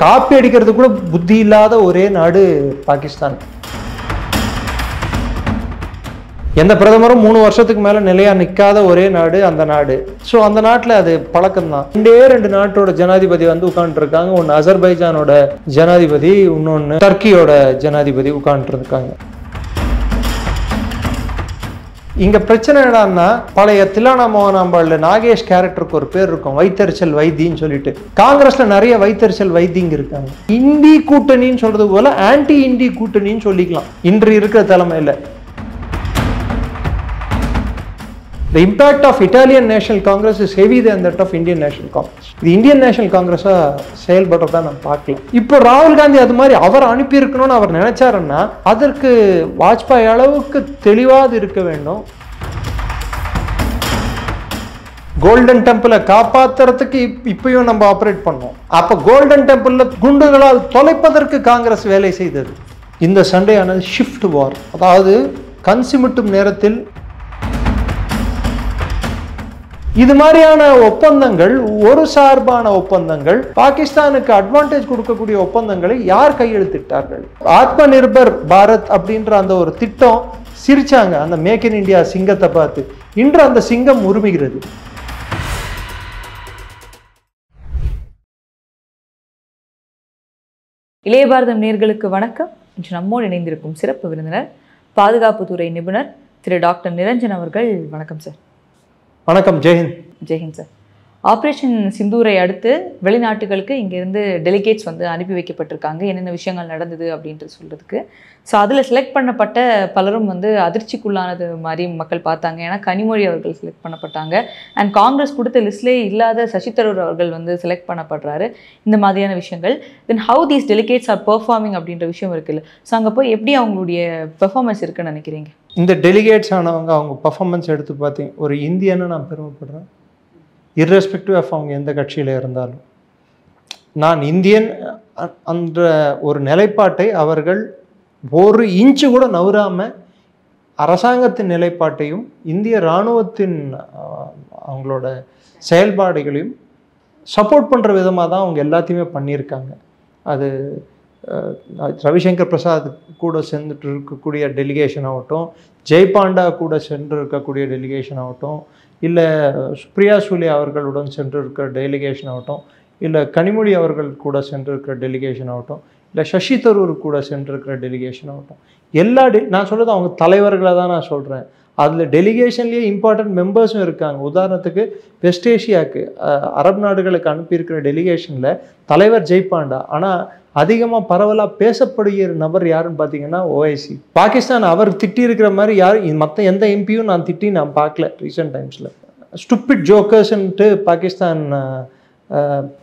Copy அடிக்கிறது கூட புத்தி இல்லாத ஒரே நாடு பாகிஸ்தான். எந்த பிரதமரும் 3 வருஷத்துக்கு மேல நிலையா நிற்காத ஒரே நாடு அந்த நாடு. ஸோ அந்த நாட்டில் அது பழக்கம்தான். 2 நாட்டோட ஜனாதிபதி வந்து உட்காந்துருக்காங்க. ஒன்று அசர்பைஜானோட ஜனாதிபதி, இன்னொன்று டர்க்கியோட ஜனாதிபதி உட்காந்துருக்காங்க. இங்க பிரச்சனை என்னன்னா, பழைய தில்லானா மோகனாம்பாள்ல நாகேஷ் கேரக்டருக்கு ஒரு பேர் இருக்கும், வைத்தறிச்சல் வைத்தின்னு சொல்லிட்டு. காங்கிரஸ்ல நிறைய வைத்தறிச்சல் வைத்தியங்க இருக்காங்க. இந்தி கூட்டணின்னு சொல்றது போல ஆன்டி இந்தி கூட்டணின்னு சொல்லிக்கலாம் இன்று இருக்கிற தலைமையில. The impact of Italian National Congress is heavier than that of Indian National Congress. இது இந்தியன் நேஷனல் காங்கிரஸா செயல்படுறதா நம்ம பார்க்கலாம். இப்போ ராகுல் காந்தி அது மாதிரி அவர் அனுப்பியிருக்கணும்னு அவர் நினைச்சாருன்னா அதற்கு வாஜ்பாய் அளவுக்கு தெளிவாக இருக்க வேண்டும். கோல்டன் டெம்பிளை காப்பாத்துறதுக்கு இப்பயும் நம்ம ஆப்ரேட் பண்ணோம். அப்ப கோல்டன் டெம்பிள்ல குண்டுகளால் தொலைப்பதற்கு காங்கிரஸ் வேலை செய்தது. இந்த சண்டையானது ஷிஃப்ட் வார், அதாவது கண் சிமிட்டும் நேரத்தில் இது மாதிரியான ஒப்பந்தங்கள், ஒரு சார்பான ஒப்பந்தங்கள், பாகிஸ்தானுக்கு அட்வான்டேஜ் கொடுக்கக்கூடிய ஒப்பந்தங்களை யார் கையெழுத்திட்டார்கள்? ஆத்ம நிர்பர் பாரத் அப்படின்ற அந்த ஒரு திட்டம் சிரிச்சாங்க அந்த மேக் இன் இந்தியா சிங்கத்தை பார்த்து. இன்று அந்த சிங்கம் உருமுகிறது. இளைய பாரதம் நேயர்களுக்கு வணக்கம். இன்று நம்மோடு இணைந்திருக்கும் சிறப்பு விருந்தினர் பாதுகாப்புத்துறை நிபுணர் திரு டாக்டர் நிரஞ்சன் அவர்கள். வணக்கம் சார். வணக்கம். ஜெய்ஹிந்த். ஜெய்ஹிந்த் சார். ஆப்ரேஷன் சிந்தூரை அடுத்து வெளிநாட்டுகளுக்கு இங்கேருந்து டெலிகேட்ஸ் வந்து அனுப்பி வைக்கப்பட்டிருக்காங்க, என்னென்ன விஷயங்கள் நடந்தது அப்படின்ட்டு சொல்கிறதுக்கு. ஸோ அதில் செலக்ட் பண்ணப்பட்ட பலரும் வந்து அதிர்ச்சிக்குள்ளானது மாதிரி மக்கள் பார்த்தாங்க. ஏன்னா கனிமொழி அவர்கள் செலக்ட் பண்ணப்பட்டாங்க, அண்ட் காங்கிரஸ் கொடுத்த லிஸ்ட்லேயே இல்லாத சசி தரூர் அவர்கள் வந்து செலக்ட் பண்ணப்படுறாரு. இந்த மாதிரியான விஷயங்கள். Then how these delegates R performing அப்படின்ற விஷயம் இருக்குல்ல, ஸோ அங்கே போய் எப்படி அவங்களுடைய பெர்ஃபார்மன்ஸ் இருக்குன்னு நினைக்கிறீங்க? இந்த டெலிகேட்ஸ் ஆனவங்க அவங்க பர்ஃபார்மன்ஸ் எடுத்து பார்த்தீங்க, ஒரு இந்தியன்னு நான் பெருமைப்படுறேன். இர்ரெஸ்பெக்டிவ் ஆஃப் அவங்க எந்த கட்சியில் இருந்தாலும் நான் இந்தியன் என்ற ஒரு நிலைப்பாட்டை அவர்கள் ஒரு இன்ச்சு கூட நவுறாமல் அரசாங்கத்தின் நிலைப்பாட்டையும் இந்திய இராணுவத்தின் அவங்களோட செயல்பாடுகளையும் சப்போர்ட் பண்ணுற விதமாக தான் அவங்க எல்லாத்தையுமே பண்ணியிருக்காங்க. அது ரவிசங்கர் பிரசாத் கூட சென்றுட்டு இருக்கக்கூடிய டெலிகேஷன் ஆகட்டும், ஜெய்பாண்டா கூட சென்று இருக்கக்கூடிய டெலிகேஷன் ஆகட்டும், இல்லை சுப்ரியா சூலே அவர்களுடன் சென்று இருக்கிற டெலிகேஷன் ஆகட்டும், இல்லை கனிமொழி அவர்கள் கூட சென்றிருக்கிற டெலிகேஷன் ஆகட்டும், இல்லை சசி தரூர் கூட சென்றிருக்கிற டெலிகேஷன் ஆகட்டும், எல்லா நான் சொல்கிறது அவங்க தலைவர்களை தான் நான் சொல்கிறேன். அதில் டெலிகேஷன்லேயே இம்பார்ட்டன்ட் மெம்பர்ஸும் இருக்காங்க. உதாரணத்துக்கு வெஸ்ட் ஏஷியாவுக்கு அரபு நாடுகளுக்கு அனுப்பியிருக்கிற டெலிகேஷனில் தலைவர் ஜெய்பாண்டா. ஆனால் அதிகமாக பரவலாக பேசப்படுகிற நபர் யாருன்னு பார்த்தீங்கன்னா ஓஐசி. பாகிஸ்தான் அவர் திட்டி இருக்கிற மாதிரி யாரும் மற்ற எந்த எம்பியும் நான் திட்டி நான் பார்க்கல ரீசெண்ட் டைம்ஸில். ஸ்டூபிட் ஜோக்கர்ஸ்ன்ட்டு பாகிஸ்தான்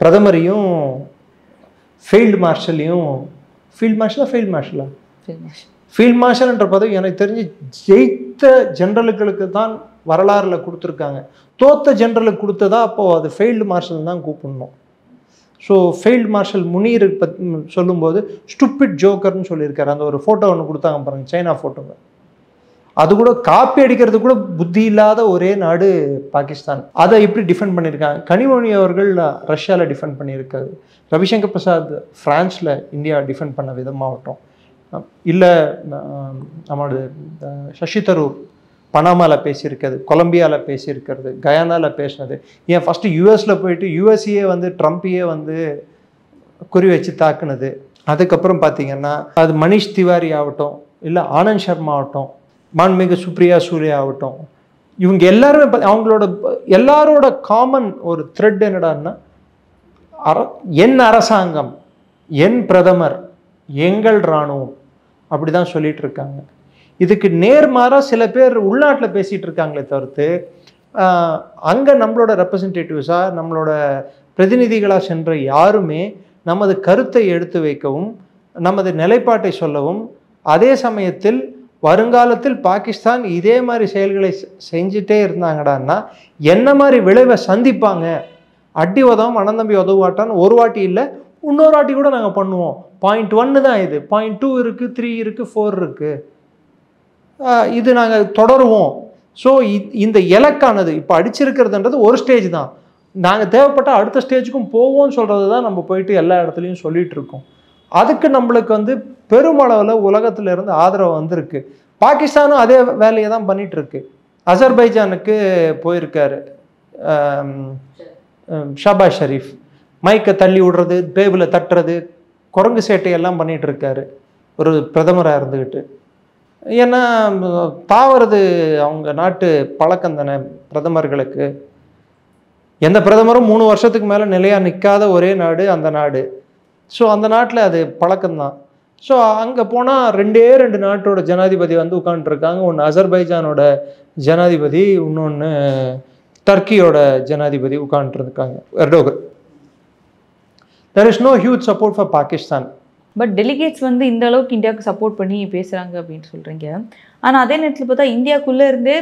பிரதமரையும் ஃபீல்டு மார்ஷலையும் ஃபீல்ட் மார்ஷல்ன்ற பதவி எனக்கு தெரிஞ்சு ஜெயித்த ஜென்ரலுகளுக்கு தான் வரலாறில் கொடுத்துருக்காங்க. தோத்த ஜென்ரலுக்கு கொடுத்ததா அப்போது அது ஃபீல்டு மார்ஷல் தான் கூப்பிடணும். ஸோ ஃபீல்டு மார்ஷல் முனீர் பற்றி சொல்லும்போது ஸ்டூபிட் ஜோக்கர்னு சொல்லியிருக்காரு. அந்த ஒரு ஃபோட்டோ ஒன்று கொடுத்தாங்க பாருங்கள், சைனா ஃபோட்டோங்க. அது கூட காப்பி அடிக்கிறது கூட புத்தி இல்லாத ஒரே நாடு பாகிஸ்தான். அதை எப்படி டிஃபெண்ட் பண்ணியிருக்காங்க? கனிமொழி அவர்கள் ரஷ்யாவில் டிஃபெண்ட் பண்ணியிருக்காரு. ரவிசங்கர் பிரசாத் ஃப்ரான்ஸில் இந்தியா டிஃபெண்ட் பண்ண விதமாகட்டும், இல்லை நம்மளோட சசி தரூர் பனாமாவில் பேசியிருக்கிறது, கொலம்பியாவில் பேசியிருக்கிறது, கயானாவில் பேசினது. ஏன் ஃபஸ்ட்டு யூஎஸில் போயிட்டு யூஎஸ்ஏ வந்து ட்ரம்ப்பையே வந்து குறி வச்சு தாக்குனது. அதுக்கப்புறம் பார்த்திங்கன்னா அது மனிஷ் திவாரி ஆகட்டும், இல்லை ஆனந்த் சர்மா ஆகட்டும், மாண்புமிகு சுப்ரியா சூலே ஆகட்டும், இவங்க எல்லாருமே அவங்களோட எல்லாரோட காமன் ஒரு த்ரெட் என்னடான்னா, என் அரசாங்கம், என் பிரதமர், எங்கள் இராணுவம் அப்படி தான் சொல்லிட்டு இருக்காங்க. இதுக்கு நேர்மாறாக சில பேர் உள்நாட்டில் பேசிகிட்டு இருக்காங்களே தவிர்த்து அங்கே நம்மளோட ரெப்ரசன்டேட்டிவ்ஸாக நம்மளோட பிரதிநிதிகளாக சென்ற யாருமே நமது கருத்தை எடுத்து வைக்கவும் நமது நிலைப்பாட்டை சொல்லவும், அதே சமயத்தில் வருங்காலத்தில் பாகிஸ்தான் இதே மாதிரி செயல்களை செஞ்சுட்டே இருந்தாங்கடான்னா என்ன மாதிரி விளைவை சந்திப்பாங்க, அடி உதவும் அனந்தம்பி உதவாட்டான்னு ஒரு வாட்டி இல்லை இன்னொரு வாட்டி கூட நாங்கள் பண்ணுவோம். 0.1 தான் இது, 0.2 இருக்குது, 3 இருக்குது, 4 இருக்குது, இது நாங்கள் தொடருவோம். ஸோ இந்த இலக்கானது இப்போ அடிச்சிருக்கிறதுன்றது ஒரு ஸ்டேஜ் தான். நாங்கள் தேவைப்பட்ட அடுத்த ஸ்டேஜுக்கும் போவோம்னு சொல்கிறது தான் நம்ம போயிட்டு எல்லா இடத்துலையும் சொல்லிகிட்டு இருக்கோம். அதுக்கு நம்மளுக்கு வந்து பெருமளவில் உலகத்திலேருந்து ஆதரவு வந்திருக்கு. பாகிஸ்தானும் அதே வேலையை தான் பண்ணிகிட்ருக்கு. அசர்பைஜானுக்கு போயிருக்காரு ஷாபாஸ் ஷரீஃப், மைக்கை தள்ளி விடுறது, டேபிளை தட்டுறது, குரங்கு சேட்டையெல்லாம் பண்ணிகிட்டு இருக்காரு ஒரு பிரதமராக இருந்துக்கிட்டு. ஏன்னா தாவறது அவங்க நாட்டு பழக்கம் தானே பிரதமர்களுக்கு. எந்த பிரதமரும் 3 வருஷத்துக்கு மேலே நிலையாக நிற்காத ஒரே நாடு அந்த நாடு. ஸோ அந்த நாட்டில் அது பழக்கம்தான். ஸோ அங்கே போனால் 2 நாட்டோட ஜனாதிபதி வந்து உட்காந்துருக்காங்க. ஒன்று அசர்பைஜானோட ஜனாதிபதி, இன்னொன்று டர்க்கியோட ஜனாதிபதி உட்காந்துருக்காங்க, Erdogan. There is no huge support for Pakistan. But delegates வந்து இந்த அளவுக்கு இந்தியாவுக்கு சப்போர்ட் பண்ணி பேசுகிறாங்க அப்படின்னு சொல்கிறீங்க. ஆனால் அதே நேரத்தில் பார்த்தா இந்தியாவுக்குள்ளே இருந்தே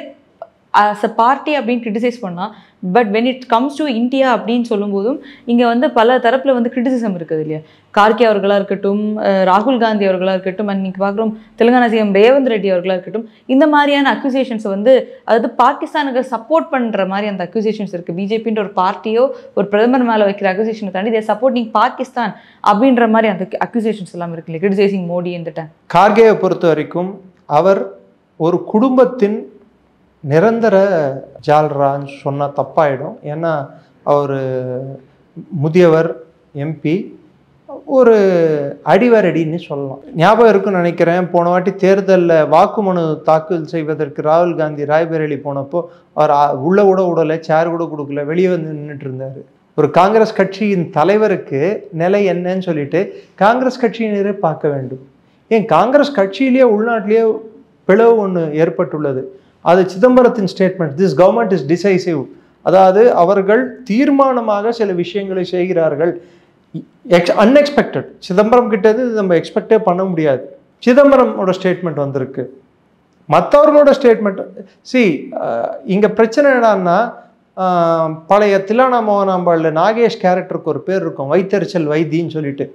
அஸ் அ பார்ட்டி அப்படின்னு கிரிட்டிசைஸ் பண்ணால், but when it comes to India அப்படின்னு சொல்லும்போதும் இங்கே வந்து பல தரப்பில் வந்து கிரிட்டிசிசம் இருக்குது இல்லையா? கார்கே அவர்களாக இருக்கட்டும், ராகுல் காந்தி அவர்களாக இருக்கட்டும், அண்ட் இன்னைக்கு பார்க்குறோம் தெலுங்கானா சிஎம் ரேவந்த் ரெட்டி அவர்களாக இருக்கட்டும், இந்த மாதிரியான அக்யூசேஷன்ஸ் வந்து அதாவது பாகிஸ்தானுக்கு சப்போர்ட் பண்ணுற மாதிரி அந்த அக்யூசேஷன்ஸ் இருக்குது. பிஜேபின்ற ஒரு பார்ட்டியோ ஒரு பிரதமர் மேலே வைக்கிற அக்யூசேஷனை தாண்டி தே சப்போர்ட்டிங் பாகிஸ்தான் அப்படின்ற மாதிரி அந்த அக்யூசேஷன்ஸ் எல்லாம் இருக்கு இல்லையா, கிரிட்டிசைசிங் மோடி இந்த டைம். கார்கேயை பொறுத்த வரைக்கும் அவர் ஒரு குடும்பத்தின் நிரந்தர ஜால்ரான்னு சொன்னால் தப்பாயிடும். ஏன்னா அவர் முதியவர், எம்பி, ஒரு அடிவரடின்னு சொல்லலாம். ஞாபகம் இருக்குன்னு நினைக்கிறேன், போன வாட்டி தேர்தலில் வாக்குமனு தாக்கல் செய்வதற்கு ராகுல் காந்தி ராய்பரேலி போனப்போ அவர் உள்ளே கூட விடலை, சேர் கூட கொடுக்கல, வெளியே வந்து நின்றுட்டு இருந்தார். ஒரு காங்கிரஸ் கட்சியின் தலைவருக்கு நிலை என்னன்னு சொல்லிட்டு காங்கிரஸ் கட்சியினரே பார்க்க வேண்டும். ஏன் காங்கிரஸ் கட்சியிலேயே உள்நாட்டிலேயே பிளவு ஒன்று ஏற்பட்டுள்ளது. அது சிதம்பரத்தின் statement, this government is decisive. அதாவது அவர்கள் தீர்மானமாக சில விஷயங்களை செய்கிறார்கள், அன்எக்ஸ்பெக்டட். சிதம்பரம் கிட்டது நம்ம எக்ஸ்பெக்டே பண்ண முடியாது. சிதம்பரமோட ஸ்டேட்மெண்ட் வந்திருக்கு, மற்றவர்களோட ஸ்டேட்மெண்ட். இங்கே பிரச்சனை என்னன்னா, பழைய தில்லானா மோகனாம்பாளில் நாகேஷ் கேரக்டருக்கு ஒரு பேர் இருக்கும், வைத்தறிச்சல் வைத்தின்னு சொல்லிட்டு.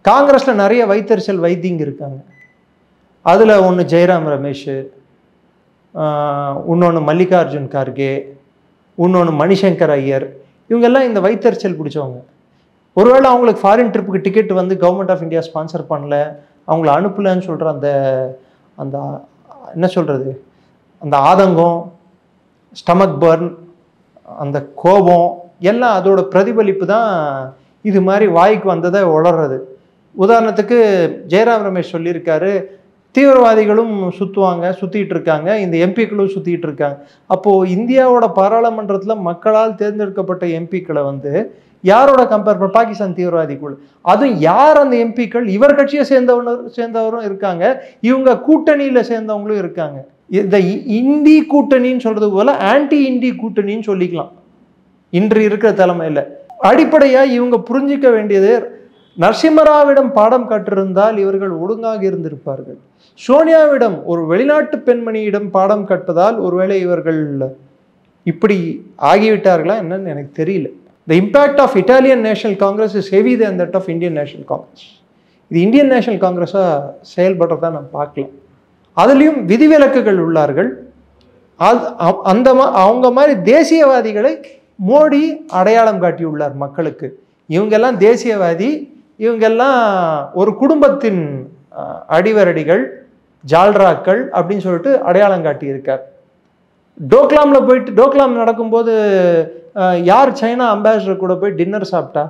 காங்கிரஸில் நிறைய வைத்தறிச்சல் வைத்தியங்க இருக்காங்க. அதில் ஒன்று ஜெயராம் ரமேஷ், இன்னொன்று மல்லிகார்ஜுன் கார்கே, இன்னொன்று மணிசங்கர் ஐயர். இவங்கெல்லாம் இந்த வைத்தறிச்சல் பிடிச்சவங்க. ஒருவேளை அவங்களுக்கு ஃபாரின் ட்ரிப்புக்கு டிக்கெட் வந்து கவர்மெண்ட் ஆஃப் இந்தியா ஸ்பான்சர் பண்ணல, அவங்கள அனுப்பலன்னு சொல்கிற அந்த அந்த என்ன சொல்கிறது, அந்த ஆதங்கம், ஸ்டமக் பர்ன், அந்த கோபம் எல்லாம் அதோட பிரதிபலிப்பு தான் இது மாதிரி வாய்க்கு வந்ததை உளறது. உதாரணத்துக்கு ஜெயராம் ரமேஷ் சொல்லியிருக்காரு, தீவிரவாதிகளும் சுற்றிட்டு இருக்காங்க, இந்த எம்பிக்களும் சுற்றிட்டு இருக்காங்க. அப்போது இந்தியாவோட பாராளுமன்றத்தில் மக்களால் தேர்ந்தெடுக்கப்பட்ட எம்பிக்களை வந்து யாரோட கம்பேர் பண்ண, பாகிஸ்தான் தீவிரவாதிக்குள். அதுவும் யார் அந்த எம்பிக்கள்? இவர் கட்சியை சேர்ந்தவரும் இருக்காங்க, இவங்க கூட்டணியில் சேர்ந்தவங்களும் இருக்காங்க. இந்த இந்தி கூட்டணின்னு சொல்கிறது போல ஆன்டி இந்தி கூட்டணின்னு சொல்லிக்கலாம் இன்று இருக்கிற தலைமையில். அடிப்படையாக இவங்க புரிஞ்சிக்க வேண்டியது, நரசிம்மராவிடம் பாடம் கற்றிருந்தால் இவர்கள் ஒழுங்காக இருந்திருப்பார்கள். சோனியாவிடம், ஒரு வெளிநாட்டு பெண்மணியிடம் பாடம் கற்பதால் ஒருவேளை இவர்கள் இப்படி ஆகிவிட்டார்களா என்னன்னு எனக்கு தெரியல. The impact of Italian National Congress is heavier than that of Indian National Congress. இது இந்தியன் நேஷனல் காங்கிரஸாக செயல்படுறதா நம்ம பார்க்கலாம். அதுலேயும் விதிவிலக்குகள் உள்ளார்கள். அவங்க மாதிரி தேசியவாதிகளை மோடி அடையாளம் காட்டியுள்ளார் மக்களுக்கு. இவங்கெல்லாம் தேசியவாதி, இவங்கெல்லாம் ஒரு குடும்பத்தின் அடிவரடிகள், ஜால்ராக்கள் அப்படின்னு சொல்லிட்டு அடையாளம் காட்டியிருக்கார். டோக்லாமில் போயிட்டு, டோக்லாம் நடக்கும்போது யார் சைனா அம்பாசிடர் கூட போய் டின்னர் சாப்பிட்டா?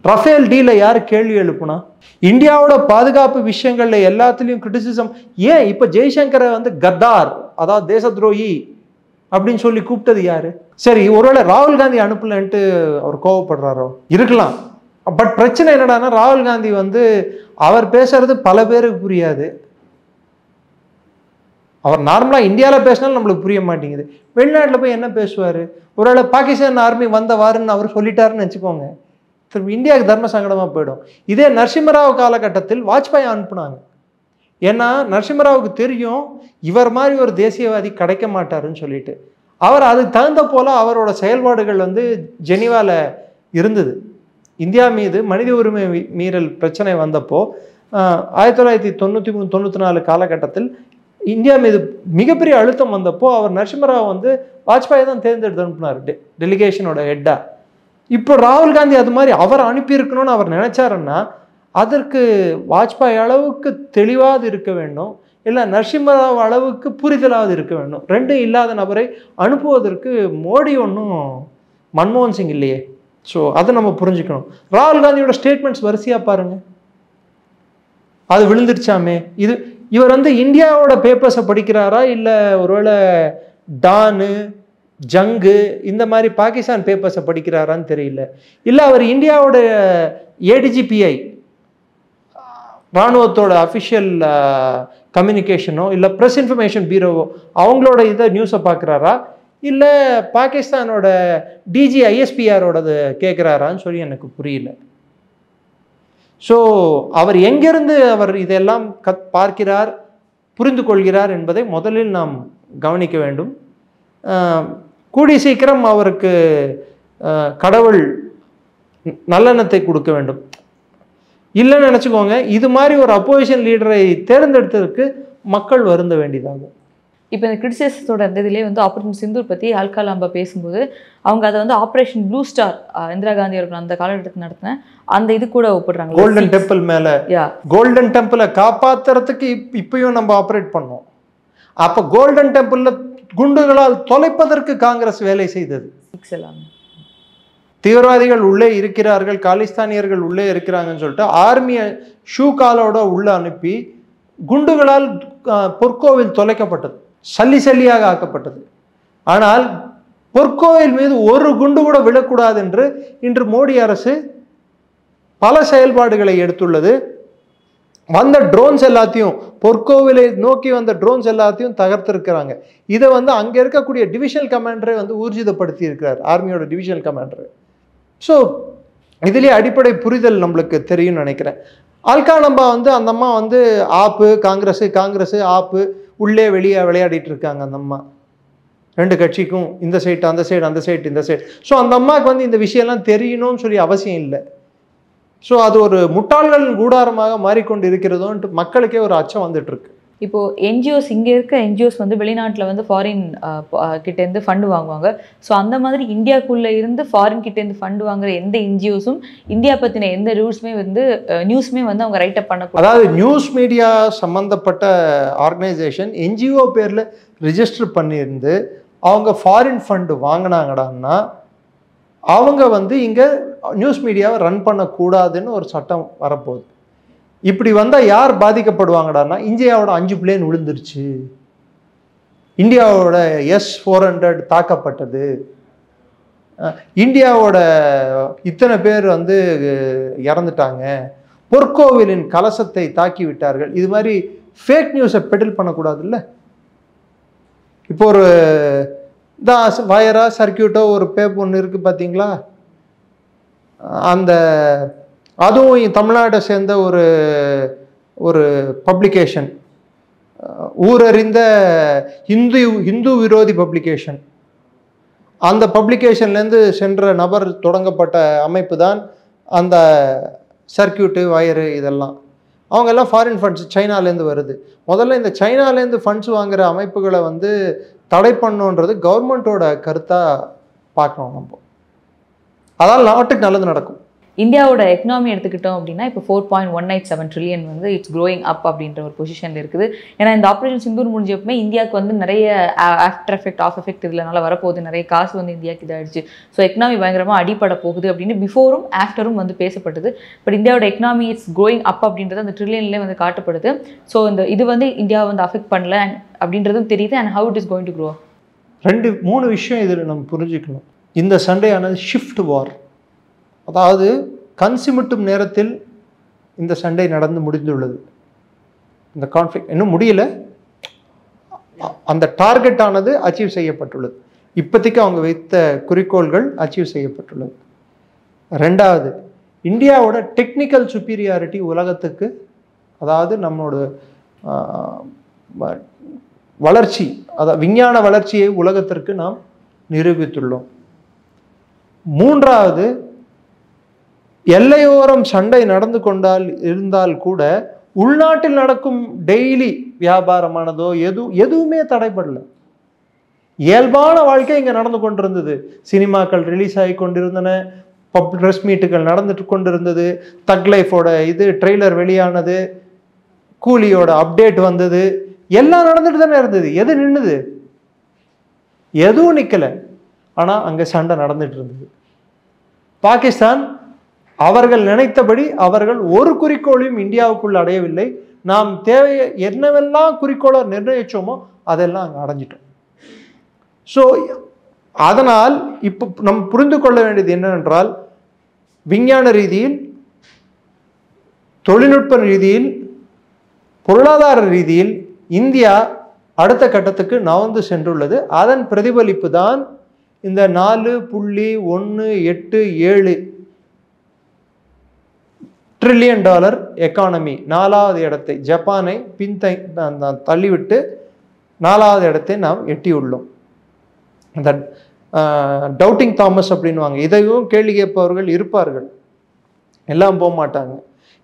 ரஃபேல் டீலை யார் கேள்வி எழுப்புனா? இந்தியாவோட பாதுகாப்பு விஷயங்கள்ல எல்லாத்துலேயும் கிரிட்டிசிசம். ஏன் இப்போ ஜெய்சங்கரை வந்து கத்தார், அதாவது தேச துரோகி அப்படின்னு சொல்லி கூப்பிட்டது யாரு? சரி, ஒருவேளை ராகுல் காந்தி அனுப்பலன்ட்டு அவர் கோவப்படுறாரோ இருக்கலாம். பட் பிரச்சனை என்னடான்னா, ராகுல் காந்தி வந்து அவர் பேசுறது பல பேருக்கு புரியாது. அவர் நார்மலாக இந்தியாவில் பேசினாலும் நம்மளுக்கு புரிய மாட்டேங்குது. வெளிநாட்டில் போய் என்ன பேசுவார்? ஒருவேளை பாகிஸ்தான் ஆர்மி வந்தவாருன்னு அவர் சொல்லிட்டாருன்னு வச்சுக்கோங்க, திரும்ப இந்தியாவுக்கு தர்ம சங்கடமாக போயிடும். இதே நரசிம்மராவ் காலகட்டத்தில் வாஜ்பாய் அனுப்புனாங்க. ஏன்னா நரசிம்மராவுக்கு தெரியும் இவர் மாதிரி ஒரு தேசியவாதி கிடைக்க மாட்டாருன்னு சொல்லிட்டு, அவர் அதுக்கு தகுந்த போல அவரோட செயல்பாடுகள் வந்து ஜெனீவாவில் இருந்தது. இந்தியா மீது மனித உரிமை மீறல் பிரச்சனை வந்தப்போ 1993-94 காலகட்டத்தில் இந்தியா மீது மிகப்பெரிய அழுத்தம் வந்தப்போ அவர் நரசிம்மராவ் வந்து வாஜ்பாய் தான் தேர்ந்தெடுத்து அனுப்புனார் டெலிகேஷனோட ஹெட்டா. இப்போ ராகுல் காந்தி அது மாதிரி அவர் அனுப்பியிருக்கணும்னு அவர் நினைச்சாருன்னா அதற்கு வாஜ்பாய் அளவுக்கு தெளிவாது இருக்க வேண்டும், இல்லை நரசிம்மராவ் அளவுக்கு புரிதலாவது இருக்க வேண்டும். ரெண்டும் இல்லாத நபரை அனுப்புவதற்கு மோடி ஒன்றும் மன்மோகன் சிங் இல்லையே. ஸோ அதை நம்ம புரிஞ்சுக்கணும். ராகுல் காந்தியோட ஸ்டேட்மெண்ட்ஸ் வரிசையாக பாருங்க, அது விழுந்துருச்சாமே. இவர் வந்து இந்தியாவோட பேப்பர்ஸை படிக்கிறாரா, இல்லை ஒருவேளை டானு ஜங்கு இந்த மாதிரி பாகிஸ்தான் பேப்பர்ஸை படிக்கிறாரான்னு தெரியல. இல்லை அவர் இந்தியாவோட ஏடிஜிபிஐ இராணுவத்தோட அஃபிஷியல் கம்யூனிகேஷனோ இல்லை ப்ரெஸ் இன்ஃபர்மேஷன் பியூரோவோ அவங்களோட இதை நியூஸை பார்க்குறாரா, இல்லை பாகிஸ்தானோட டிஜி ஐஎஸ்பிஆரோடது கேட்குறாரான்னு சொல்லி எனக்கு புரியல. ஸோ அவர் எங்கிருந்து அவர் இதெல்லாம் பார்க்கிறார், புரிந்து கொள்கிறார் என்பதை முதலில் நாம் கவனிக்க வேண்டும். கூடி சீக்கிரம் அவருக்கு கடவுள் நல்லெண்ணத்தை கொடுக்க வேண்டும். இல்லைன்னு நினச்சிக்கோங்க, இது மாதிரி ஒரு அப்போசிஷன் லீடரை தேர்ந்தெடுத்ததுக்கு மக்கள் வருந்த வேண்டியதாகும். இப்போ இந்த கிரிட்டிசிசத்தோட இந்த இதுலேயே வந்து ஆப்ரேஷன் சிந்தூர் பற்றி அல்கா லாம்பா பேசும்போது அவங்க அதை வந்து operation blue star Indira Gandhi அவர்கள் அந்த காலகட்டத்தில் நடத்தின அந்த இது கூட ஒப்பிடுறாங்க. கோல்டன் டெம்பிள் மேலே, கோல்டன் டெம்பிளை காப்பாற்றுறதுக்கு இப்பயும் நம்ம ஆப்ரேட் பண்ணோம். அப்போ கோல்டன் டெம்பிளில் குண்டுகளால் தொலைப்பதற்கு காங்கிரஸ் வேலை செய்தது. தீவிரவாதிகள் உள்ளே இருக்கிறார்கள், காலிஸ்தானியர்கள் உள்ளே இருக்கிறாங்கன்னு சொல்லிட்டு ஆர்மியை ஷூ காலோட உள்ளே அனுப்பி குண்டுகளால் பொற்கோவில் தொலைக்கப்பட்டது, சல்லி சல்லியாக ஆக்கப்பட்டது. ஆனால் பொற்கோவில் மீது ஒரு குண்டு கூட விழக்கூடாது என்று இன்று மோடி அரசு பல செயல்பாடுகளை எடுத்துள்ளது. வந்த ட்ரோன்ஸ் எல்லாத்தையும், பொற்கோவிலை நோக்கி வந்த ட்ரோன்ஸ் எல்லாத்தையும் தகர்த்திருக்கிறாங்க. இதை வந்து அங்கே இருக்கக்கூடிய டிவிஷனல் கமாண்டரை வந்து ஊர்ஜிதப்படுத்தி இருக்கிறார், ஆர்மியோட டிவிஷனல் கமாண்டர். ஸோ இதுலேயே அடிப்படை புரிதல் நம்மளுக்கு தெரியும்னு நினைக்கிறேன். அல்கா லாம்பா வந்து அந்த அம்மா வந்து ஆப்பு காங்கிரஸ் ஆப்பு உள்ளே வெளியே விளையாடிட்டு இருக்காங்க. அந்த அம்மா ரெண்டு கட்சிக்கும் இந்த சைடு அந்த சைடு, அந்த சைடு இந்த சைடு. ஸோ அந்த அம்மாவுக்கு வந்து இந்த விஷயம்லாம் தெரியணும்னு சொல்லி அவசியம் இல்லை. ஸோ அது ஒரு முட்டாள்கள் கூடாரமாக மாறிக்கொண்டு இருக்கிறதோன்ட்டு மக்களுக்கே ஒரு அச்சம் வந்துட்டு இருக்கு. இப்போ என்ஜிஓஸ் இங்கே இருக்க என்ஜிஓஸ் வந்து வெளிநாட்டில் வந்து ஃபாரின் கிட்டேருந்து ஃபண்டு வாங்குவாங்க. ஸோ அந்த மாதிரி இந்தியாவுக்குள்ளே இருந்து ஃபாரின் கிட்டேருந்து ஃபண்டு வாங்குற எந்த என்ஜிஓஸும் இந்தியா பற்றின எந்த ரூல்ஸுமே வந்து நியூஸுமே வந்து அவங்க ரைட்டப் பண்ணக்கூடாது. அதாவது நியூஸ் மீடியா சம்மந்தப்பட்ட ஆர்கனைசேஷன் என்ஜிஓ பேரில் ரிஜிஸ்டர் பண்ணியிருந்து அவங்க ஃபாரின் ஃபண்டு வாங்கினாங்கடான்னா அவங்க வந்து இங்கே நியூஸ் மீடியாவை ரன் பண்ணக்கூடாதுன்னு ஒரு சட்டம் வரப்போகுது. இப்படி வந்தால் யார் பாதிக்கப்படுவாங்கடான்னா, இந்தியாவோட 5 பிளேன் விழுந்துருச்சு, இந்தியாவோட S-400 தாக்கப்பட்டது, இந்தியாவோட இத்தனை பேர் வந்து இறந்துட்டாங்க, பொற்கோவிலின் கலசத்தை தாக்கி விட்டார்கள், இது மாதிரி ஃபேக் நியூஸை பெடில் பண்ணக்கூடாதுல்ல. இப்போ ஒரு வயரா சர்க்கியூட்டோ ஒரு பேப் ஒன்று இருக்குது பார்த்தீங்களா, அந்த அதுவும் தமிழ்நாட்டை சேர்ந்த ஒரு பப்ளிகேஷன், ஊரறிந்த இந்து விரோதி பப்ளிகேஷன். அந்த பப்ளிகேஷன்லேருந்து சென்ற நபர் தொடங்கப்பட்ட அமைப்பு தான் அந்த சர்க்கியூட்டு வயரு இதெல்லாம். அவங்க எல்லாம் ஃபாரின் ஃபண்ட்ஸ் சைனாலேருந்து வருது. முதல்ல இந்த சைனாலேருந்து ஃபண்ட்ஸ் வாங்குகிற அமைப்புகளை வந்து தடை பண்ணணுன்றது கவர்மெண்ட்டோட கருத்தாக பார்க்கணும் நம்ம. அதால் நாட்டுக்கு நல்லது நடக்கும். இந்தியாவோட எக்கனாமி எடுத்துக்கிட்டோம் அப்படின்னா இப்போ 4.187 ட்ரில்லியன் வந்து இட்ஸ் க்ரோயிங் அப் அப்படின்ற ஒரு பொசிஷனில் இருக்குது. ஏன்னா இந்த ஆப்ரேஷன் சிந்தூர் முடிஞ்சப்பமே இந்தியாவுக்கு வந்து நிறைய ஆஃப்டர் எஃபெக்ட் ஆஃப் எஃபெக்ட் இதனால வரப்போகுது, நிறைய காசு வந்து இந்தியாவுக்கு இதாகிடுச்சு. ஸோ எக்கனாமி பயங்கரமாக அடிப்பட போகுது அப்படின்னு பிஃபோரும் ஆஃப்டரும் வந்து பேசப்பட்டது. பட் இந்தியாவோட எக்கனாமி இட்ஸ் க்ரோயிங் அப் அப்படின்றது அந்த ட்ரில்லியன்லேயே வந்து காட்டப்படுது. ஸோ இது வந்து இந்தியாவை வந்து அஃபெக்ட் பண்ணல அப்படின்றதும் தெரியுது. And how it is going to grow. 2-3 விஷயம் இதில் நம்ம புரிஞ்சுக்கணும். இந்த சண்டையானது ஷிஃப்ட் வார், அதாவது கன்சிமிட்டும் நேரத்தில் இந்த சண்டை நடந்து முடிந்துள்ளது. இந்த கான்ஃப்ளிக்ட் இன்னும் முடியல, அந்த டார்கெட் ஆனது அச்சீவ் செய்யப்பட்டுள்ளது. இப்போதைக்கு அவங்க வைத்த குறிக்கோள்கள் அச்சீவ் செய்யப்பட்டுள்ளது. 2வது, இந்தியாவோட டெக்னிக்கல் சுப்பீரியாரிட்டி உலகத்துக்கு, அதாவது நம்மளோட வளர்ச்சி, அதாவது விஞ்ஞான வளர்ச்சியை உலகத்திற்கு நாம் நிரூபித்துள்ளோம். 3வது, எல்லையோரம் சண்டை நடந்து இருந்தால் கூட உள்நாட்டில் நடக்கும் டெய்லி வியாபாரமானதோ எதுவுமே தடைப்படல. இயல்பான வாழ்க்கை இங்கே நடந்து கொண்டிருந்தது. சினிமாக்கள் ரிலீஸ் ஆகி கொண்டிருந்தன, ப்ரெஸ் மீட்டுகள் நடந்துட்டு கொண்டு இருந்தது. தக் லைஃபோட இது ட்ரெய்லர் வெளியானது, கூலியோட அப்டேட் வந்தது, எல்லாம் நடந்துட்டு தானே இருந்தது. எது நின்னுது? எதுவும் நிக்கல. ஆனா அங்க சண்டை நடந்துட்டு இருந்தது. பாகிஸ்தான் அவர்கள் நினைத்தபடி அவர்கள் ஒரு குறிக்கோளையும் இந்தியாவுக்குள் அடையவில்லை. நாம் தேவையை என்னவெல்லாம் குறிக்கோளை நிர்ணயிச்சோமோ அதெல்லாம் அங்கே அடைஞ்சிட்டோம். ஸோ அதனால் இப்போ நம்ம புரிந்து கொள்ள வேண்டியது என்னவென்றால், விஞ்ஞான ரீதியில், தொழில்நுட்ப ரீதியில், பொருளாதார ரீதியில் இந்தியா அடுத்த கட்டத்துக்கு நகர்ந்து சென்றுள்ளது. அதன் பிரதிபலிப்பு தான் இந்த 4.187 ட்ரில்லியன் டாலர் எக்கானமி 4வது இடத்தை, ஜப்பானை தள்ளிவிட்டு 4வது இடத்தை நாம் எட்டியுள்ளோம். இந்த டவுட்டிங் தாமஸ் அப்படின்வாங்க. இதையும் கேள்வி கேட்பவர்கள் இருப்பார்கள், எல்லாம் போக மாட்டாங்க.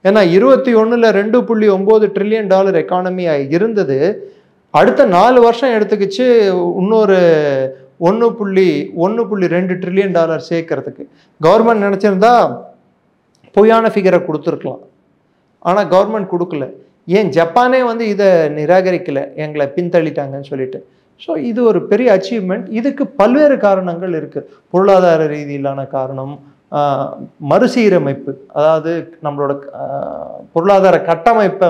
ஏன்னா 21ல் 2.9 ட்ரில்லியன் டாலர் எக்கானமி இருந்தது. அடுத்த 4 வருஷம் எடுத்துக்கிச்சு இன்னொரு 1.2 ட்ரில்லியன் டாலர் சேர்க்கறதுக்கு. கவர்மெண்ட் நினச்சிருந்தா பொய்யான ஃபிகரை கொடுத்துருக்கலாம். ஆனால் கவர்மெண்ட் கொடுக்கல. ஏன் ஜப்பானே இதை நிராகரிக்கலை, எங்களை பின்தள்ளிட்டாங்கன்னு சொல்லிட்டு. ஸோ இது ஒரு பெரிய அச்சீவ்மெண்ட். இதுக்கு பல்வேறு காரணங்கள் இருக்குது. பொருளாதார ரீதியிலான காரணம், மறுசீரமைப்பு, அதாவது நம்மளோட பொருளாதார கட்டமைப்பை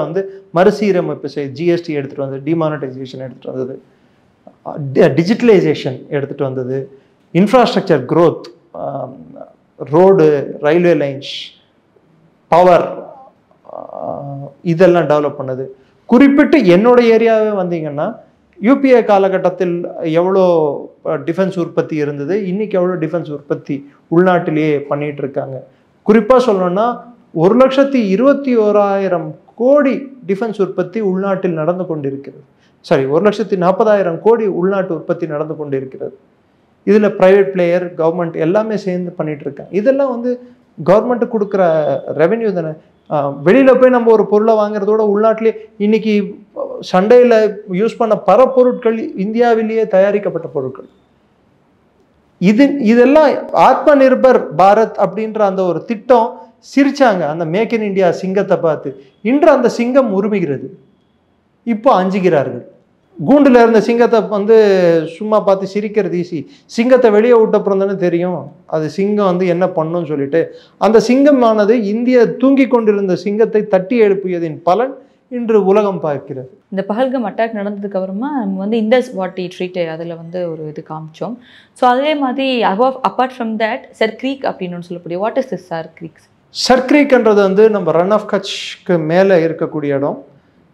மறுசீரமைப்பு செய்ய ஜிஎஸ்டி எடுத்துகிட்டு வந்தது, டிமானிட்டைசேஷன் எடுத்துகிட்டு வந்தது, டிஜிட்டலைசேஷன் எடுத்துகிட்டு வந்தது, infrastructure growth, road, railway lines, power, இதெல்லாம் டெவலப் பண்ணது. குறிப்பிட்டு என்னோட ஏரியாவே வந்தீங்கன்னா, யூபிஏ காலகட்டத்தில் எவ்வளோ டிஃபென்ஸ் உற்பத்தி இருந்தது, இன்னைக்கு எவ்வளோ டிஃபென்ஸ் உற்பத்தி உள்நாட்டிலேயே பண்ணிட்டு இருக்காங்க. குறிப்பாக சொல்லணும்னா 1,21,000 கோடி டிஃபென்ஸ் உற்பத்தி உள்நாட்டில் நடந்து கொண்டிருக்கிறது. 1,40,000 கோடி உள்நாட்டு உற்பத்தி நடந்து கொண்டிருக்கிறது. இதில் ப்ரைவேட் பிளேயர், கவர்மெண்ட் எல்லாமே சேர்ந்து பண்ணிட்டு இருக்காங்க. இதெல்லாம் கவர்மெண்ட்டு கொடுக்குற ரெவென்யூ தானே. வெளியில் போய் நம்ம ஒரு பொருளை வாங்குறதோட உள்நாட்டிலே இன்னைக்கு சண்டையில் யூஸ் பண்ண பல பொருட்கள் இந்தியாவிலேயே தயாரிக்கப்பட்ட பொருட்கள். இதெல்லாம் ஆத்ம நிர்பர் பாரத் அப்படின்ற அந்த ஒரு திட்டம் சிரிச்சாங்க அந்த மேக் இன் இந்தியா சிங்கத்தை பார்த்து. இன்று அந்த சிங்கம் உருமிகிறது. இப்போ அஞ்சுகிறார்கள். கூண்டில் இருந்த சிங்கத்தை சும்மா பார்த்து சிரிக்கிறது ஈஸி. சிங்கத்தை வெளியே விட்டப்புறம் தானே தெரியும் அது சிங்கம் என்ன பண்ணுன்னு சொல்லிட்டு. அந்த சிங்கமானது இந்திய தூங்கி கொண்டிருந்த சிங்கத்தை தட்டி எழுப்பியதின் பலன் இன்று உலகம் பார்க்கிறது. இந்த பஹல்கம் அட்டாக் நடந்ததுக்கு அப்புறமா நம்ம இண்டஸ் வாட்டி ட்ரீட் அதில் ஒரு இது காமிச்சோம். ஸோ அதே மாதிரி அப்பார்ட் ஃப்ரம் தட் சர்க்ரீக் அப்படின்னு சொல்லக்கூடிய, வாட் இஸ் திஸ் சர்க்ரீக்? சர்க்ரீக்ன்றது நம்ம ரன் ஆஃப் கட்ச்க்கு மேலே இருக்கக்கூடிய இடம்.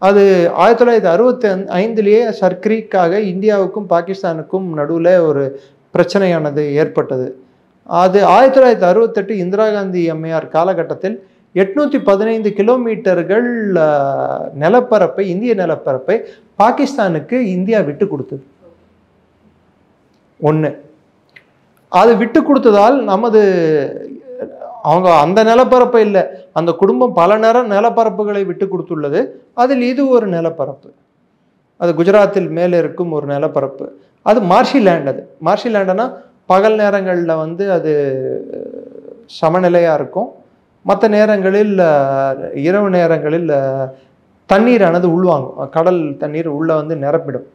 அது 1965லேயே சர்க்ரீக்காக இந்தியாவுக்கும் பாகிஸ்தானுக்கும் நடுவில் ஒரு பிரச்சனையானது ஏற்பட்டது. அது 1968 இந்திரா காந்தி அம்மையார் காலகட்டத்தில் 815 கிலோமீட்டர்கள் நிலப்பரப்பை, இந்திய நிலப்பரப்பை பாகிஸ்தானுக்கு இந்தியா விட்டு கொடுத்தது. ஒன்று, அது விட்டு கொடுத்ததால் அவங்க அந்த நிலப்பரப்பை இல்லை, அந்த குடும்பம் பல நிலப்பரப்புகளை விட்டு கொடுத்துள்ளது. அதில் இது ஒரு நிலப்பரப்பு. அது குஜராத்தில் மேலே இருக்கும் ஒரு நிலப்பரப்பு. அது மார்ஷி லேண்ட். அது மார்ஷி லேண்டுனா பகல் நேரங்களில் அது சமநிலையாக இருக்கும். மற்ற நேரங்களில், இரவு நேரங்களில் தண்ணீரானது உள்வாங்கும். கடல் தண்ணீர் உள்ளே நிரப்பிடும்.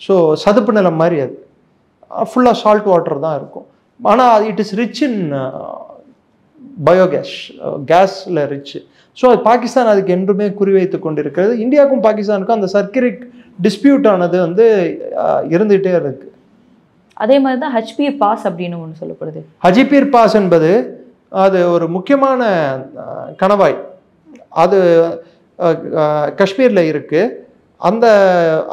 ஸோ சதுப்பு நிலம் மாதிரி அது ஃபுல்லாக சால்ட் வாட்டர் தான் இருக்கும். ஆனால் it is rich in biogas, கேஸில் ரிச்சு. ஸோ பாகிஸ்தான் அதுக்கு என்றுமே குறிவைத்து கொண்டிருக்கிறது. இந்தியாவுக்கும் பாகிஸ்தானுக்கும் அந்த சர்க்ரீக் டிஸ்பியூட் ஆனது இருந்துகிட்டே இருக்கு. அதே மாதிரி தான் ஹஜ்பீர் பாஸ் அப்படின்னு ஒன்று சொல்லப்படுது. ஹஜ்பீர் பாஸ் என்பது அது ஒரு முக்கியமான கணவாய். அது காஷ்மீரில் இருக்குது.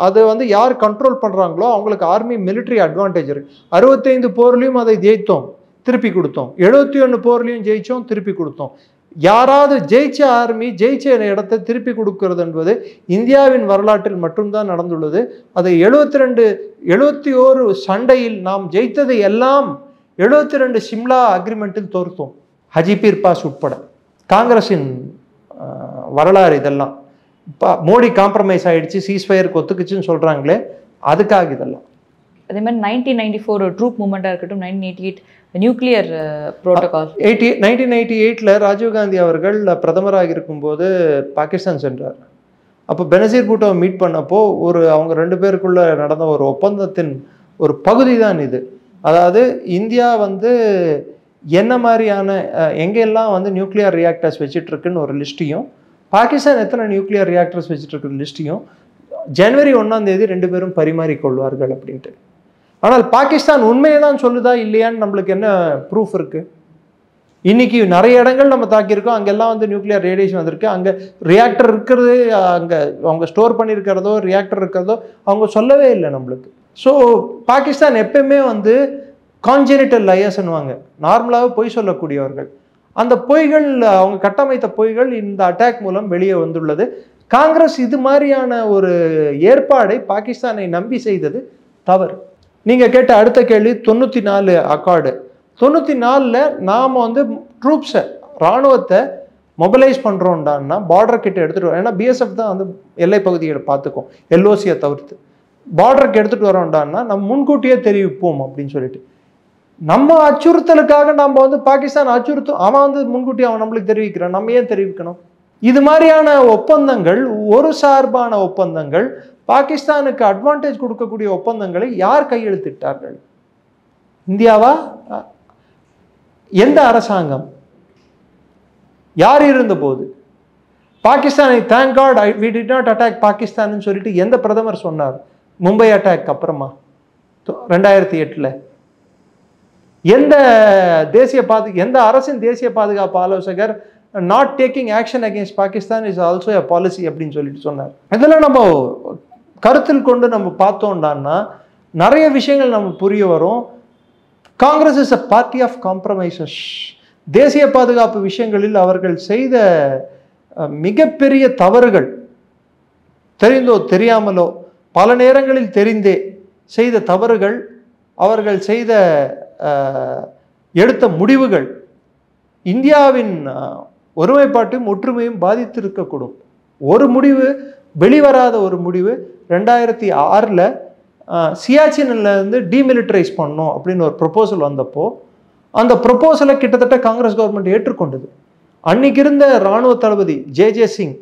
அது யார் கண்ட்ரோல் பண்ணுறாங்களோ அவங்களுக்கு ஆர்மி மிலிட்ரி அட்வான்டேஜ் இருக்குது. 65 போர்லையும் அதை ஜெயித்தோம், திருப்பி கொடுத்தோம். 71 போர்லையும் ஜெயித்தோம், திருப்பி கொடுத்தோம். யாராவது ஜெயிச்ச ஆர்மி ஜெயிச்ச இடத்தை திருப்பி கொடுக்கறது என்பது இந்தியாவின் வரலாற்றில் மட்டும்தான் நடந்துள்ளது. அது 71 சண்டையில் நாம் ஜெயித்ததை எல்லாம் 72 சிம்லா அக்ரிமெண்ட்டில் தோர்த்தோம், ஹஜ்பீர் பாஸ் உட்பட. காங்கிரஸின் வரலாறு இதெல்லாம். மோடி காம்ப்ரமைஸ் ஆகிடுச்சு, சீஸ்ஃபயருக்கு ஒத்துக்குச்சுன்னு சொல்கிறாங்களே, அதுக்காக இதெல்லாம். அதே மாதிரி 1994 ட்ரூப் மூவ்மெண்ட்டாக இருக்கட்டும், 1988 நியூக்ளியர் புரோட்டோகால். 1988 ராஜீவ்காந்தி அவர்கள் பிரதமராக இருக்கும்போது பாகிஸ்தான் சென்றார். அப்போ பெனசீர் பூட்டோவை மீட் பண்ணப்போ அவங்க 2 பேருக்குள்ள நடந்த ஒரு ஒப்பந்தத்தின் ஒரு பகுதி தான் இது. அதாவது இந்தியா வந்து என்ன மாதிரியான எங்கெல்லாம் வந்து நியூக்ளியர் ரியாக்டர்ஸ் வச்சுட்ருக்குன்னு ஒரு லிஸ்ட்டையும், பாகிஸ்தான் எத்தனை நியூக்ளியர் ரியாக்டர்ஸ் வச்சுட்ருக்கு லிஸ்ட்டையும் ஜனவரி 1ஆம் தேதி 2 பேரும் பரிமாறிக்கொள்வார்கள் அப்படின்ட்டு. ஆனால் பாகிஸ்தான் உண்மையை தான் சொல்லுதா இல்லையான்னு நம்மளுக்கு என்ன ப்ரூஃப் இருக்குது? இன்னைக்கு நிறைய இடங்கள் நம்ம தாக்கியிருக்கோம், அங்கெல்லாம் வந்து நியூக்ளியர் ரேடியேஷன் வந்திருக்கு. அங்கே ரியாக்டர் இருக்கிறது, அங்கே அவங்க ஸ்டோர் பண்ணியிருக்கிறதோ ரியாக்டர் இருக்கிறதோ அவங்க சொல்லவே இல்லை நம்மளுக்கு. ஸோ பாகிஸ்தான் எப்பயுமே வந்து கான்ஜெனிட்டல் லயர்ஸ்ன்னுவாங்க, நார்மலாகவே பொய் சொல்லக்கூடியவர்கள். அந்த பொய்கள், அவங்க கட்டமைத்த பொய்கள் இந்த அட்டாக் மூலம் வெளியே வந்துள்ளது. காங்கிரஸ் இது மாதிரியான ஒரு ஏற்பாடை பாகிஸ்தானை நம்பி செய்தது தவறு. நீங்கள் கேட்ட அடுத்த கேள்வி 94 அக்கார்டு. 94ல் நாம் வந்து ட்ரூப்ஸை, இராணுவத்தை மொபிலைஸ் பண்ணுறோம்டான்னா பார்டர் கிட்ட எடுத்துகிட்டு வரோம். ஏன்னா பிஎஸ்எஃப் தான் வந்து எல்லை பகுதிகளை பார்த்துக்கும், எல்ஓசியை தவிர்த்து. பார்டருக்கு எடுத்துகிட்டு வரோம்டான்னா நம்ம முன்கூட்டியே தெரிவிப்போம் அப்படின்னு சொல்லிட்டு, நம்ம அச்சுறுத்தலுக்காக நம்ம வந்து பாகிஸ்தான் அச்சுறுத்தும், அவன் வந்து முன்கூட்டி அவன் நம்மளுக்கு தெரிவிக்கிறான், நம்ம ஏன் தெரிவிக்கணும்? இது மாதிரியான ஒப்பந்தங்கள், ஒரு சார்பான ஒப்பந்தங்கள், பாகிஸ்தானுக்கு அட்வான்டேஜ் கொடுக்கக்கூடிய ஒப்பந்தங்களை யார் கையெழுத்திட்டார்கள்? இந்தியாவா? எந்த அரசாங்கம்? யார் இருந்தபோது? பாகிஸ்தானை thank God we did not attack Pakistan சொல்லிட்டு எந்த பிரதமர் சொன்னார் மும்பை அட்டாக் அப்புறமா 2008? எந்த அரசின் தேசிய பாதுகாப்பு ஆலோசகர் not taking action against Pakistan is also a policy அப்படின்னு சொல்லிட்டு சொன்னார்? இதெல்லாம் நம்ம கருத்தில் கொண்டு நம்ம பார்த்தோம்டான்னா நிறைய விஷயங்கள் நம்ம புரிய வரும். Congress is a party of compromises. தேசிய பாதுகாப்பு விஷயங்களில் அவர்கள் செய்த மிகப்பெரிய தவறுகள், தெரிந்தோ தெரியாமலோ பல நேரங்களில் தெரிந்தே செய்த தவறுகள், அவர்கள் செய்த எடுத்த முடிவுகள் இந்தியாவின் ஒருமைப்பாட்டையும் ஒற்றுமையும் பாதித்திருக்கக்கூடும். ஒரு முடிவு, வெளிவராத ஒரு முடிவு 2006ல் சியாச்சின்ல இருந்து டீமிலிட்டரைஸ் பண்ணோம் அப்படின்னு ஒரு ப்ரொபோசல் வந்தப்போ, அந்த ப்ரொபோசலை கிட்டத்தட்ட காங்கிரஸ் கவர்மெண்ட் ஏற்றுக்கொண்டது. அன்னைக்கு இருந்த இராணுவ தளபதி ஜே சிங்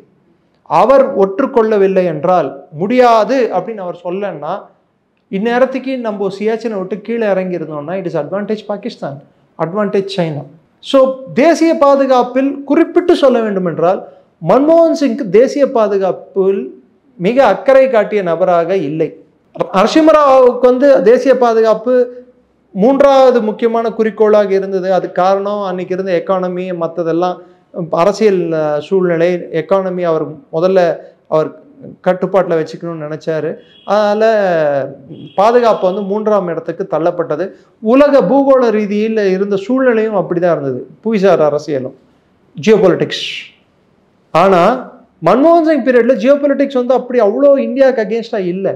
அவர் ஒற்றுக்கொள்ளவில்லை என்றால், முடியாது அப்படின்னு அவர் சொல்லன்னா, இந்நேரத்துக்கு நம்ம சியாச்சினை விட்டு கீழே இறங்கி இருந்தோம்னா it is advantage Pakistan, advantage China. So தேசிய பாதுகாப்பில் குறிப்பிட்டு சொல்ல வேண்டும் என்றால், மன்மோகன் சிங் தேசிய பாதுகாப்பில் மிக அக்கறை காட்டிய நபராக இல்லை. நரசிம்மராவுக்கு வந்து தேசிய பாதுகாப்பு 3வது முக்கியமான குறிக்கோளாக இருந்தது. அது காரணம் அன்னைக்கு இருந்த எக்கானமி, மற்றதெல்லாம் அரசியல் சூழ்நிலை. எக்கானமி அவர் முதல்ல கட்டுப்பாட்டில் வச்சுக்கணும்னு நினச்சாரு. அதனால் பாதுகாப்பு வந்து 3ஆம் இடத்துக்கு தள்ளப்பட்டது. உலக பூகோள ரீதியில் இருந்த சூழ்நிலையும் அப்படி தான் இருந்தது, புவிசார் அரசியலும், ஜியோபொலிட்டிக்ஸ். ஆனால் மன்மோகன் சிங் பீரியடில் ஜியோபொலிட்டிக்ஸ் வந்து அப்படி அவ்வளோ இந்தியாவுக்கு அகேன்ஸ்டாக இல்லை.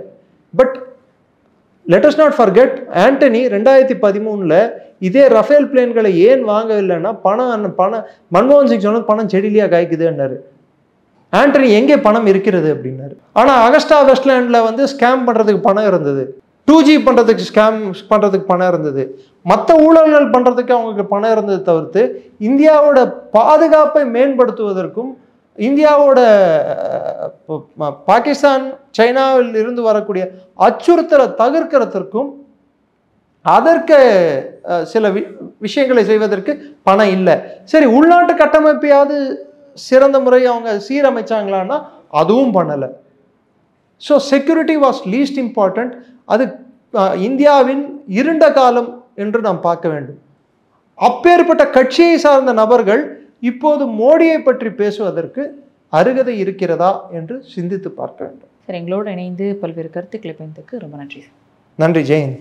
But let us not forget, Antony 2013ல் இதே ரஃபேல் பிளேன்களை ஏன் வாங்கவில்லைன்னா, பணம் மன்மோகன் சிங் சொன்னது பணம் செடிலியா காய்க்குதுன்னாரு. ஆண்டனி எங்கே பணம் இருக்கிறது அப்படின்னாரு. ஆனால் அகஸ்டா வெஸ்ட்லேண்டில் வந்து ஸ்கேம் பண்ணுறதுக்கு பணம் இருந்தது, 2G பண்ணுறதுக்கு ஸ்கேம் பண்ணுறதுக்கு பணம் இருந்தது, மற்ற ஊழல்கள் பண்ணுறதுக்கு அவங்களுக்கு பணம் இருந்தது தவிர்த்து இந்தியாவோட பாதுகாப்பை மேம்படுத்துவதற்கும், இந்தியாவோட பாகிஸ்தான் சைனாவில் இருந்து வரக்கூடிய அச்சுறுத்தலை தவிர்க்கிறதுக்கும், அதற்கு சில விஷயங்களை செய்வதற்கு பணம் இல்லை. சரி, உள்நாட்டு கட்டமைப்பையாவது சிறந்த முறை அவங்க சீரமைச்சாங்களான்னா அதுவும் பண்ணலை. So security was least important. அது இந்தியாவின் இருண்ட காலம் என்று நாம் பார்க்க வேண்டும். அப்பேற்பட்ட கட்சியை சார்ந்த நபர்கள் இப்போது மோடியை பற்றி பேசுவதற்கு அருகதை இருக்கிறதா என்று சிந்தித்து பார்க்க வேண்டும். சார், எங்களோடு இணைந்து பல்வேறு கருத்துக்களை பயந்ததுக்கு ரொம்ப நன்றி. நன்றி. ஜெயின்.